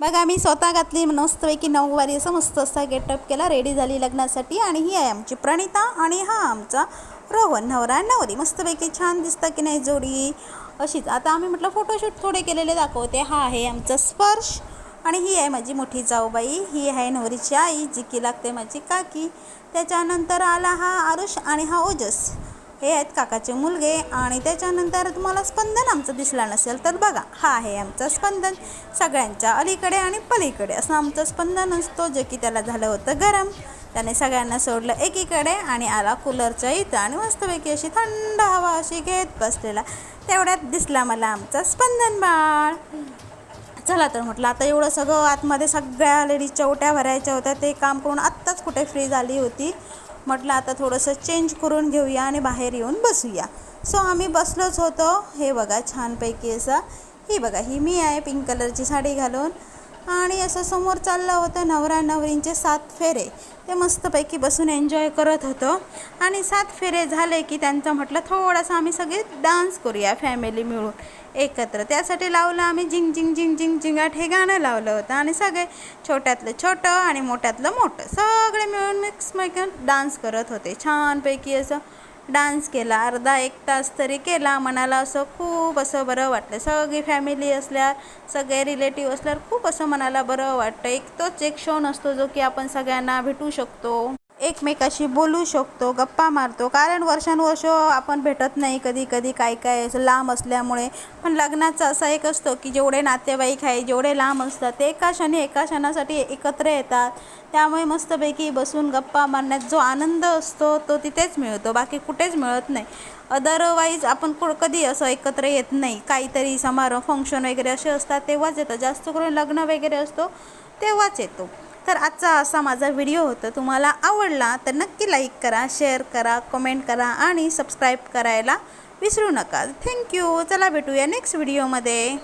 बघा मी स्वतः घातली मस्तपैकी नऊवारी असं मस्त असा गेटअप केला, रेडी झाली लग्नासाठी। आणि ही आहे आमची प्रणिता आणि हा आमचा रोहन, नवरा नवरी। मस्तपैकी छान दिसतं की नाही जोडी अशीच। आता आम्ही म्हटलं फोटोशूट थोडे केलेले दाखवते। हा आहे आमचा स्पर्श आणि ही आहे माझी मोठी जाऊबाई, ही आहे नवरीची आई जी की लागते माझी काकी। त्याच्यानंतर आला हा आरुष आणि हा ओजस, हे आहेत काकाचे मुलगे। आणि त्याच्यानंतर तुम्हाला स्पंदन आमचं दिसला नसेल तर बघा, हा आहे आमचा स्पंदन, सगळ्यांच्या अलीकडे आणि पलीकडे असं आमचं स्पंदन असतो, जे की त्याला झालं होतं गरम, त्याने सगळ्यांना सोडलं एकीकडे आणि आला कूलरच्या इथं आणि मस्तपैकी अशी थंड हवा अशी घेत बसलेला। तेवढ्यात दिसला मला आमचा स्पंदन बाळ। चला तर म्हटलं आता एवढं सगळं आतमध्ये सगळ्या लेडीजच्या ओट्या भरायच्या होत्या, ते काम करून आत्ताच कुठे फ्री झाली होती। म्हटलं आता थोडंसं चेंज करून घेऊया आणि बाहेर येऊन बसूया। सो आम्ही बसलोच होतो। हे बघा छानपैकी असं, ही बघा ही मी आहे पिंक कलरची साडी घालून, आणि असं समोर चाललं होतं नवरा नवरींचे 7 फेरे, ते मस्तपैकी बसून एन्जॉय करत होतो। आणि 7 फेरे झाले की त्यांचं म्हटलं थोडंसं आम्ही सगळे डान्स करूया फॅमिली मिळून एकत्र। त्यासाठी लावलं आम्ही झिंग झिंग झिंग झिंग झिंगाट हे गाणं लावलं होतं, आणि सगळे छोट्यातलं छोटं आणि मोठ्यातलं मोठं सगळे मिळून मिक्स डान्स करत होते। छानपैकी असं डान्स केला, अर्धा 1 तास तरी केला। मनाला असं खूप असं बरं वाटलं, सगळी फॅमिली असल्यावर, सगळे रिलेटिव्ह असल्यावर खूप असं मनाला बरं वाटतं। तोच एक क्षण असतो जो की आपण सगळ्यांना भेटू शकतो, एकमेकाशी बोलू शकतो, गप्पा मारतो। कारण वर्षानुवर्ष आपण भेटत नाही कधी कधी, काय असं लांब असल्यामुळे। पण लग्नाचा असा एक असतो की जेवढे नातेवाईक आहे, जेवढे लांब असतात, ते एका क्षणासाठी एकत्र येतात। त्यामुळे मस्तपैकी बसून गप्पा मारण्यात जो आनंद असतो तो तिथेच मिळतो, बाकी कुठेच मिळत नाही। अदरवाईज आपण कधी असं एकत्र येत नाही, काहीतरी समारोह फंक्शन वगैरे असे असतात तेव्हाच येतं, जास्त करून लग्न वगैरे असतो तेव्हाच येतो। तर आजचा असा माझा व्हिडिओ होता, तुम्हाला आवडला तर नक्की लाईक करा, शेअर करा, कमेंट करा आणि सबस्क्राईब करायला विसरू नका। थँक्यू। चला भेटूया नेक्स्ट व्हिडिओमध्ये।